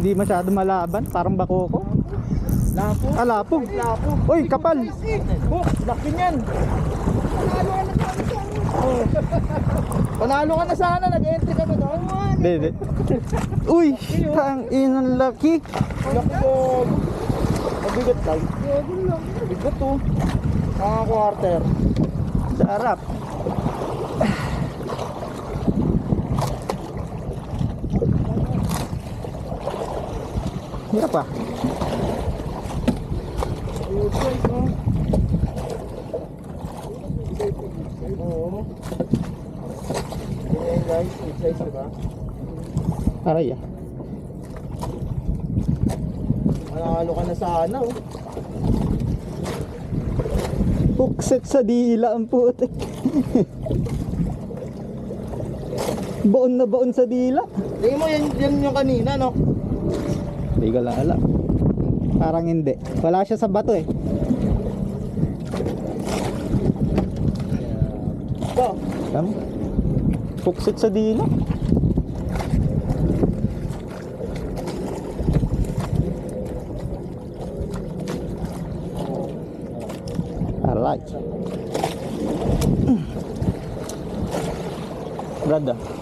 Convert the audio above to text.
Hindi masyado malaban, parang bakoko. Lapo. Ah, lapog. Lapo. Uy, kapal. Oh, laki niyan. Panalo ka na sana, nag-entry ka ba doon? Hindi. Uy, tang inang laki. Laki ko. Mabigat lang. Mabigat to. Mga quarter. Sarap. Hirap pa. Good size, no? Oo. Ganyan guys, good size, diba? Aray ah. Manalo ka na sana, oh. Pukset sa dila ang putik. Baon na baon sa dila. Tingin mo, yan yung kanina, no? Hindi ko lang alam. Parang hindi. Wala siya sa bato eh. Ba? Tama. Pukset sa dila. Alright. Brother.